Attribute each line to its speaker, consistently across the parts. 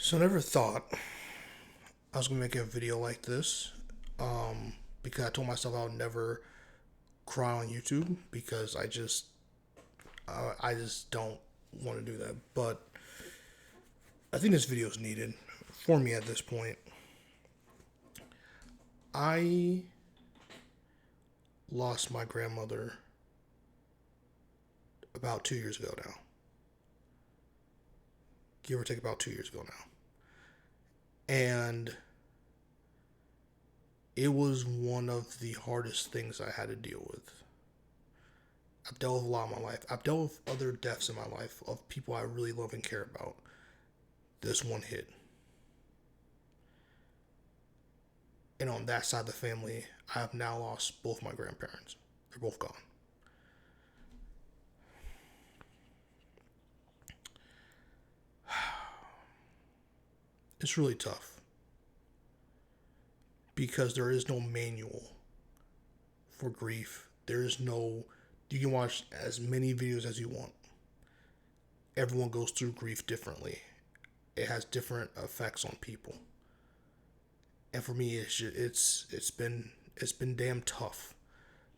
Speaker 1: So I never thought I was gonna make a video like this, because I told myself I would never cry on YouTube because I just don't want to do that. But I think this video is needed for me at this point. I lost my grandmother about 2 years ago now, give or take about 2 years ago now, and it was one of the hardest things I had to deal with. I've dealt with a lot in my life. I've dealt with other deaths in my life of people I really love and care about. This one hit. And on that side of the family, I have now lost both my grandparents. They're both gone. It's really tough because there is no manual for grief. There is no, you can watch as many videos as you want. Everyone goes through grief differently. It has different effects on people. And for me, it's been damn tough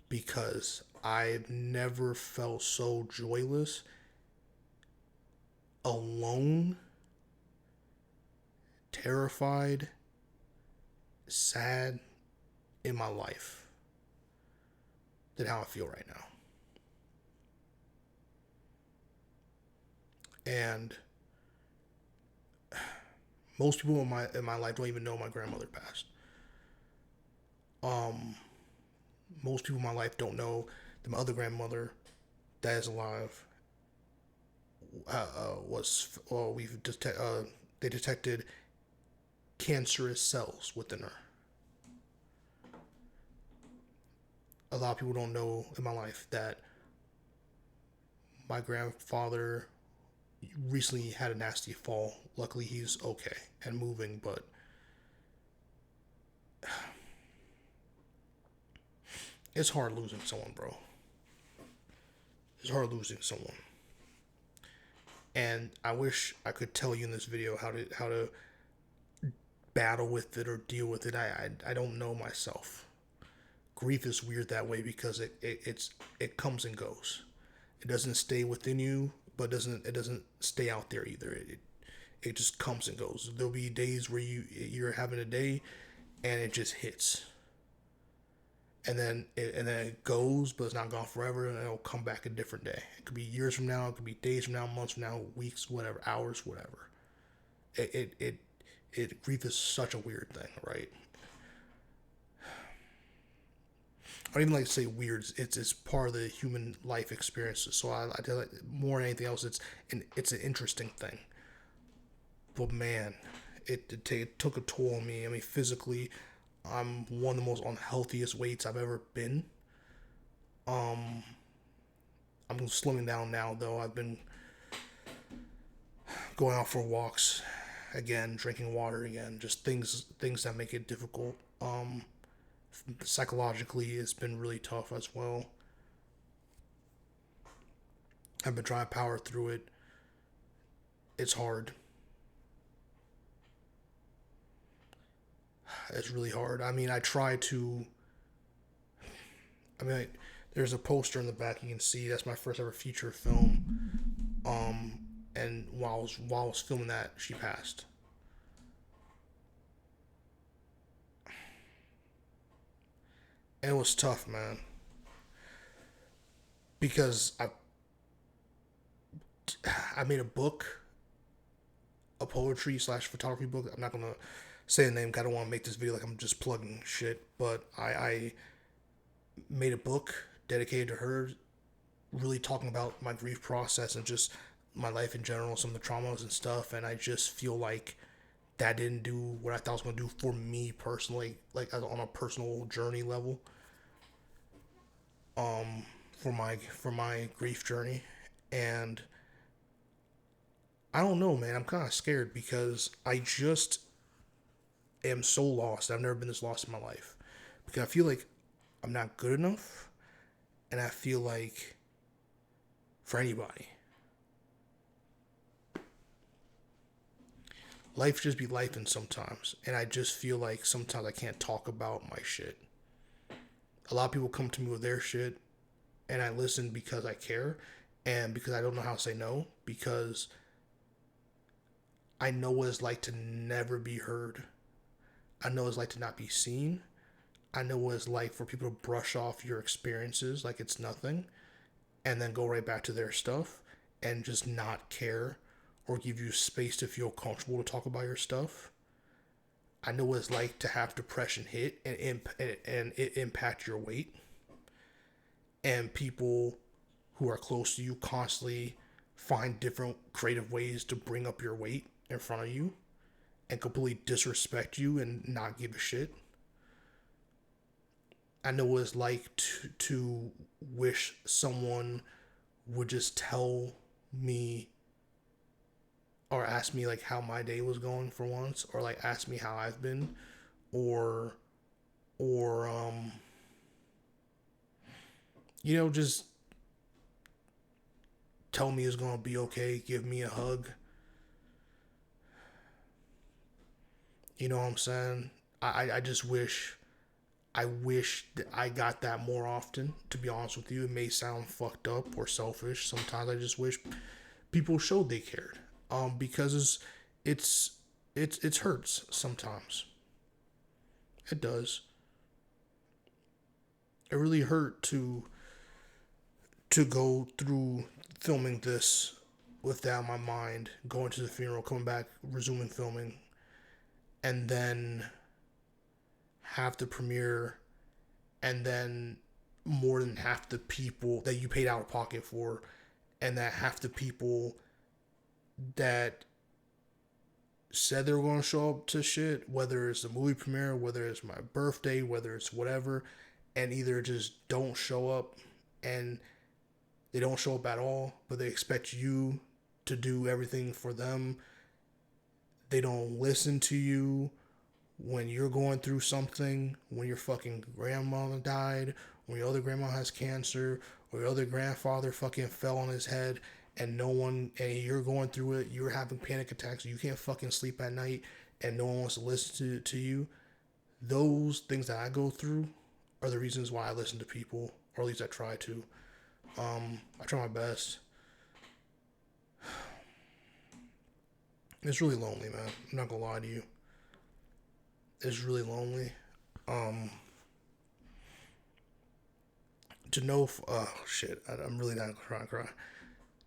Speaker 1: because I've never felt so joyless, alone, terrified, sad in my life than how I feel right now. And most people in my life don't even know my grandmother passed. Um, Most people in my life don't know that my other grandmother that is alive was they detected cancerous cells within her. A lot of people don't know in my life that my grandfather recently had a nasty fall. Luckily, he's okay and moving, but it's hard losing someone, bro. It's hard losing someone. And I wish I could tell you in this video how to battle with it or deal with it. I don't know myself. Grief is weird that way because it comes and goes. It doesn't stay within you, but it doesn't stay out there either. It just comes and goes. There'll be days where you're having a day, and it just hits, and then it goes, but it's not gone forever, and it'll come back a different day. It could be years from now, it could be days from now, months from now, weeks, whatever, hours, whatever. It grief is such a weird thing, right? I don't even like to say weird. It's part of the human life experiences. So I tell it more than anything else. It's an interesting thing. But man, it took a toll on me. I mean, physically, I'm one of the most unhealthiest weights I've ever been. Um, I'm slimming down now though. I've been going out for walks again, drinking water again, just things that make it difficult. Psychologically, it's been really tough as well. I've been trying to power through it. It's hard. It's really hard. I mean, I try to. I mean, there's a poster in the back you can see. That's my first ever feature film. Um, and while I was filming that, she passed. And it was tough, man, because I made a book, a poetry slash photography book. I'm not gonna say the name. 'Cause I don't want to make this video like I'm just plugging shit. But I made a book dedicated to her, really talking about my grief process and just my life in general, some of the traumas and stuff. And I just feel like that didn't do what I thought it was gonna do for me personally, like on a personal journey level. For my grief journey, and I don't know, man. I'm kind of scared because I just am so lost. I've never been this lost in my life because I feel like I'm not good enough, and I feel like for anybody, life just be life and sometimes. And I just feel like sometimes I can't talk about my shit. A lot of people come to me with their shit, and I listen because I care and because I don't know how to say no, because I know what it's like to never be heard. I know what it's like to not be seen. I know what it's like for people to brush off your experiences like it's nothing and then go right back to their stuff and just not care or give you space to feel comfortable to talk about your stuff. I know what it's like to have depression hit and it impact your weight. And people who are close to you constantly find different creative ways to bring up your weight in front of you and completely disrespect you and not give a shit. I know what it's like to wish someone would just tell me or ask me like how my day was going for once, or like ask me how I've been, or or just tell me it's gonna be okay, give me a hug. You know what I'm saying? I just wish that I got that more often, to be honest with you. It may sound fucked up or selfish. Sometimes I just wish people showed they cared. Because it's hurts sometimes. It does. It really hurt to go through filming this with that on my mind, going to the funeral, coming back, resuming filming, and then have the premiere, and then more than half the people that you paid out of pocket for, and that half the people that said they were going to show up to shit, whether it's a movie premiere, whether it's my birthday, whether it's whatever, and either just don't show up, and they don't show up at all, but they expect you to do everything for them. They don't listen to you when you're going through something, when your fucking grandmother died, when your other grandma has cancer, or your other grandfather fucking fell on his head, and no one, and you're going through it, you're having panic attacks, you can't fucking sleep at night, and no one wants to listen to you. Those things that I go through are the reasons why I listen to people, or at least I try to. I try my best. It's really lonely, man. I'm not gonna lie to you. It's really lonely. Um, to know, shit, I'm really not gonna cry.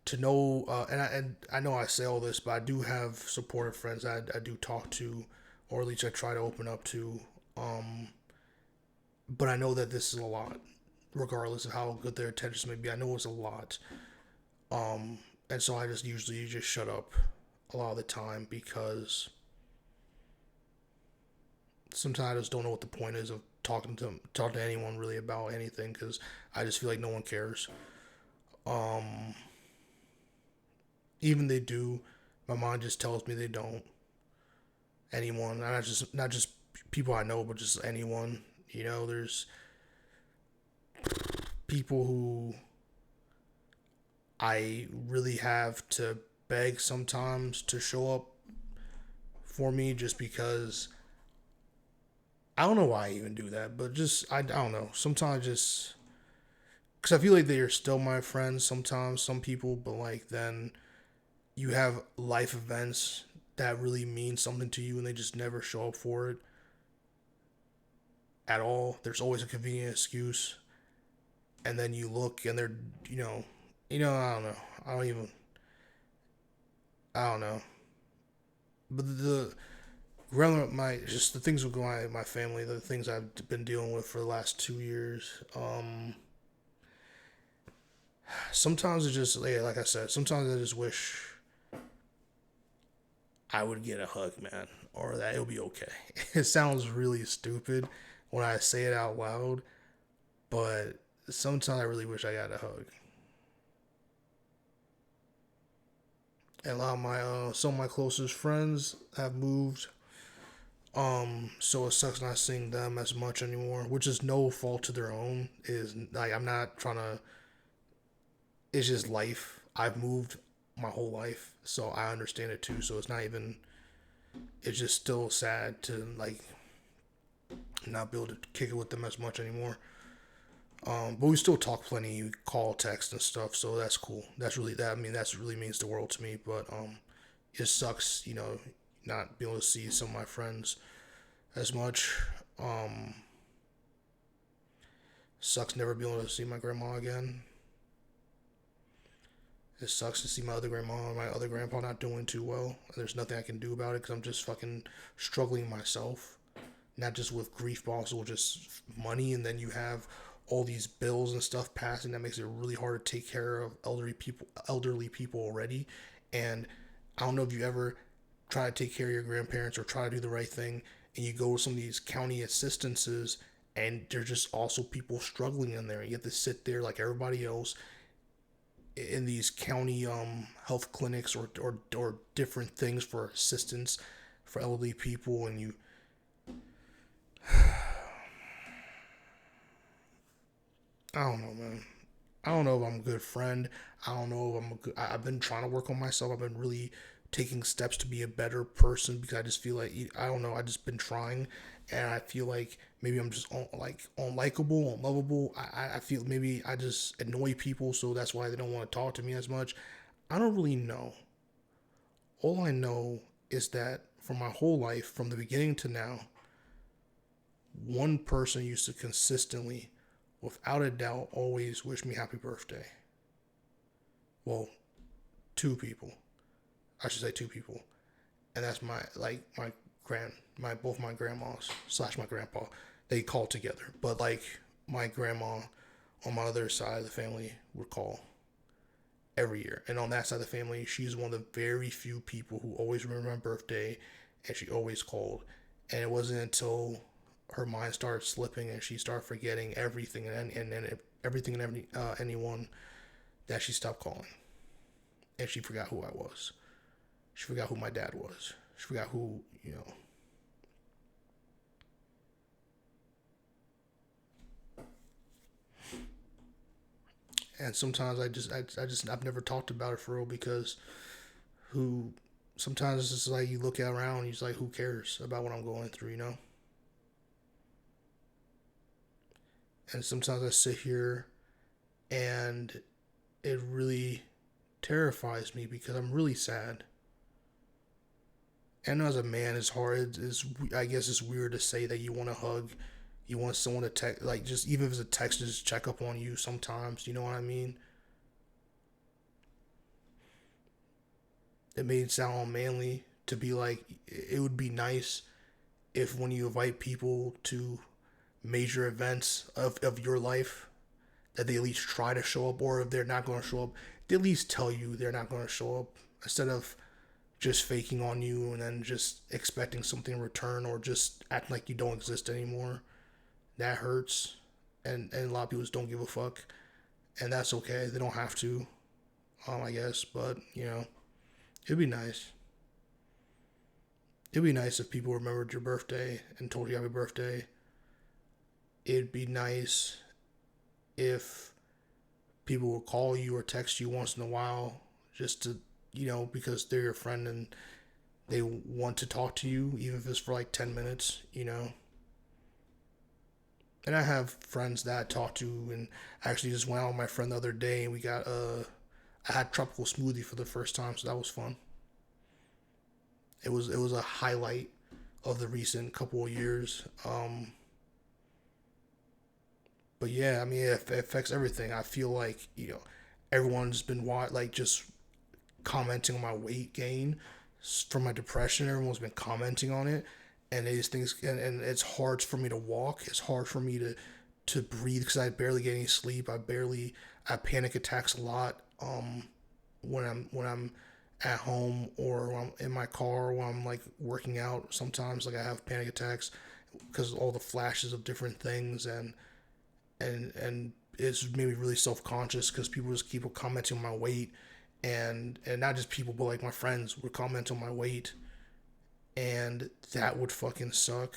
Speaker 1: To know, and I know I say all this, but I do have supportive friends I do talk to, or at least I try to open up to. Um, but I know that this is a lot, regardless of how good their intentions may be. I know it's a lot. And so I just usually just shut up a lot of the time, because sometimes I just don't know what the point is of talk to anyone really about anything, because I just feel like no one cares. Um, Even they do, my mom just tells me they don't. Anyone, not just people I know, but just anyone. There's people who I really have to beg sometimes to show up for me, just because I don't know why I even do that, but just I don't know. Sometimes just because I feel like they are still my friends. Sometimes some people, but like then you have life events that really mean something to you, and they just never show up for it at all. There's always a convenient excuse, and then you look and they're I don't know. I don't even I don't know. But the growing up, my just the things with my family, the things I've been dealing with for the last 2 years. Sometimes it just like I said, sometimes I just wish I would get a hug, man, or that it'll be okay. It sounds really stupid when I say it out loud, but sometimes I really wish I got a hug. And a lot of my some of my closest friends have moved. So it sucks not seeing them as much anymore, which is no fault to their own. Is like I'm not trying to. It's just life. I've moved my whole life, so I understand it too. So it's not even. it's just still sad to like not be able to kick it with them as much anymore. But we still talk plenty, we call, text, and stuff. So that's cool. That's really that. I mean, that's really means the world to me. But it sucks, not being able to see some of my friends as much. Um, Sucks never being able to see my grandma again. It sucks to see my other grandma and my other grandpa not doing too well. There's nothing I can do about it because I'm just fucking struggling myself. Not just with grief, but also just money. And then you have all these bills and stuff passing that makes it really hard to take care of elderly people already. And I don't know if you ever try to take care of your grandparents or try to do the right thing, and you go to some of these county assistances, and there's just also people struggling in there. You have to sit there like everybody else in these county health clinics or different things for assistance for elderly people, and you I don't know, man. I don't know if I'm a good friend. I don't know if I'm a good. I've been trying to work on myself. I've been really taking steps to be a better person because I just feel like I don't know. I just been trying, and I feel like maybe I'm just like unlikable, unlovable. I feel maybe I just annoy people, so that's why they don't want to talk to me as much. I don't really know. All I know is that for my whole life, from the beginning to now, one person used to consistently, without a doubt, always wish me happy birthday. Well, two people. I should say two people. And that's my both my grandmas slash my grandpa. They call together. But like my grandma on my other side of the family would call every year. And on that side of the family, she's one of the very few people who always remember my birthday, and she always called. And it wasn't until her mind started slipping and she started forgetting everything and everything and anyone that she stopped calling. And she forgot who I was. She forgot who my dad was. She forgot who. And sometimes I've never talked about it for real because who, sometimes it's like you look around and you're like, who cares about what I'm going through? And sometimes I sit here and it really terrifies me because I'm really sad. And as a man, it's hard. I guess it's weird to say that you want to hug, you want someone to text, like just even if it's a text, just check up on you. Sometimes, you know what I mean. It may sound unmanly to be like it would be nice if when you invite people to major events of your life that they at least try to show up, or if they're not going to show up, they at least tell you they're not going to show up instead of just faking on you and then just expecting something in return or just acting like you don't exist anymore. That hurts. And a lot of people just don't give a fuck. And that's okay. They don't have to, I guess. But, it'd be nice. It'd be nice if people remembered your birthday and told you happy birthday. It'd be nice if people would call you or text you once in a while just to, because they're your friend and they want to talk to you, even if it's for like 10 minutes. And I have friends that I talk to, and I actually just went out with my friend the other day and I had tropical smoothie for the first time, so that was fun. It was a highlight of the recent couple of years. But yeah, I mean, it affects everything. I feel like everyone's been like just commenting on my weight gain from my depression. Everyone's been commenting on it, and these things, and it's hard for me to walk. It's hard for me to breathe because I barely get any sleep. I have panic attacks a lot. When I'm at home or when I'm in my car when I'm like working out. Sometimes like I have panic attacks because of all the flashes of different things, and it's made me really self-conscious because people just keep commenting on my weight, and not just people but like my friends would comment on my weight, and that would fucking suck.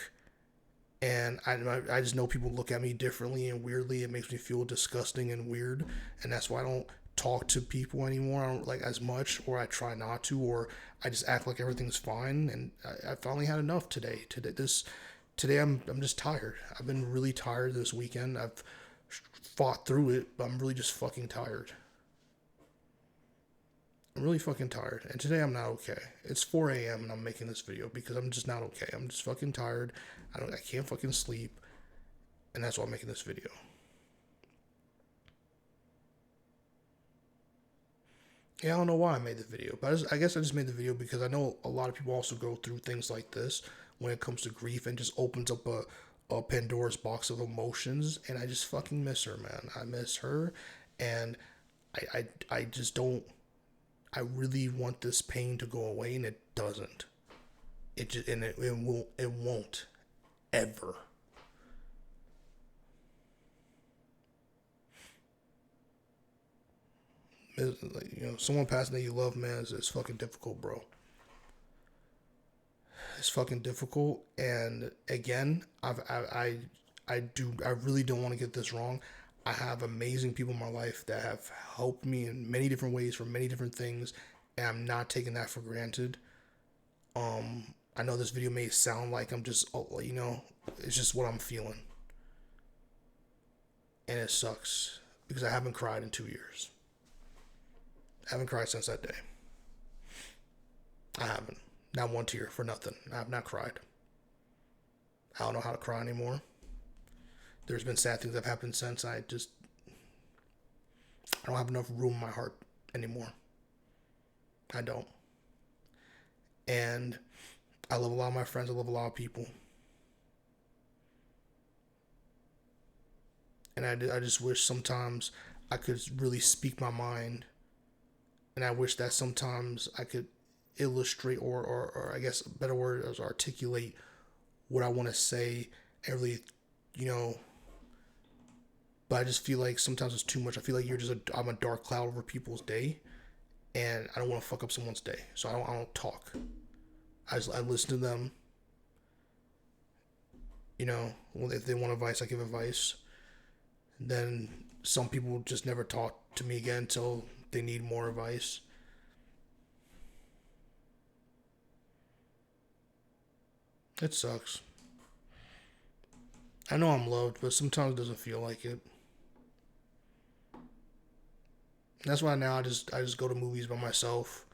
Speaker 1: And I just know people look at me differently and weirdly. It makes me feel disgusting and weird, and that's why I don't talk to people anymore. I don't like as much, or I try not to, or I just act like everything's fine. And I finally had enough today. Today I'm just tired. I've been really tired this weekend. I've fought through it, but I'm really just fucking tired. I'm really fucking tired. And today I'm not okay. It's 4 a.m. and I'm making this video because I'm just not okay. I'm just fucking tired. I can't fucking sleep. And that's why I'm making this video. Yeah, I don't know why I made the video, but I guess I just made the video because I know a lot of people also go through things like this when it comes to grief, and just opens up a Pandora's box of emotions. And I just fucking miss her, man. I miss her, and I just don't. I really want this pain to go away, and it doesn't. It won't ever. Like, someone passing that you love, man, is fucking difficult, bro. It's fucking difficult. And again, I really don't want to get this wrong. I have amazing people in my life that have helped me in many different ways for many different things, and I'm not taking that for granted. I know this video may sound like I'm just, it's just what I'm feeling, and it sucks because I haven't cried in 2 years. I haven't cried since that day. I haven't. Not one tear for nothing. I have not cried. I don't know how to cry anymore. There's been sad things that have happened since. I don't have enough room in my heart anymore. I don't. And I love a lot of my friends. I love a lot of people. And I just wish sometimes I could really speak my mind. And I wish that sometimes I could illustrate, or I guess a better word is articulate what I want to say and really, you know, but I just feel like sometimes it's too much. I feel like I'm a dark cloud over people's day, and I don't want to fuck up someone's day. So I don't talk. I listen to them. If they want advice, I give advice. Then some people just never talk to me again until they need more advice. It sucks. I know I'm loved, but sometimes it doesn't feel like it. That's why now I just go to movies by myself.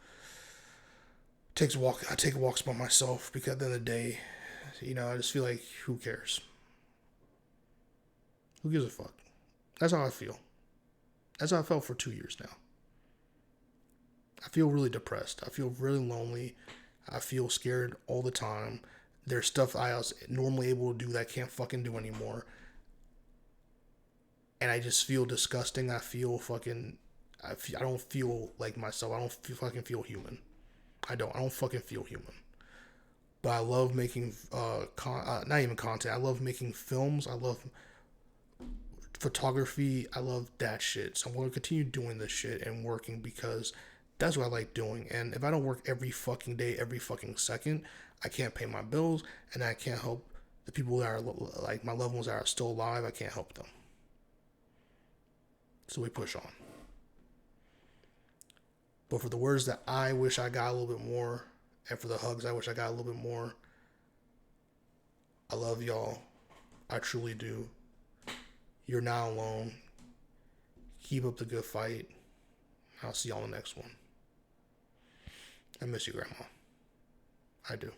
Speaker 1: I take walks by myself because at the end of the day, I just feel like who cares? Who gives a fuck? That's how I feel. That's how I felt for 2 years now. I feel really depressed. I feel really lonely. I feel scared all the time. There's stuff I was normally able to do that I can't fucking do anymore. And I just feel disgusting. I don't feel like myself. I don't fucking feel human. I don't fucking feel human. But I love making, not even content. I love making films. I love photography. I love that shit. So I'm going to continue doing this shit and working because that's what I like doing. And if I don't work every fucking day, every fucking second, I can't pay my bills, and I can't help the people that are like my loved ones that are still alive. I can't help them. So we push on. But for the words that I wish I got a little bit more, and for the hugs I wish I got a little bit more, I love y'all. I truly do. You're not alone. Keep up the good fight. I'll see y'all in the next one. I miss you, Grandma. I do.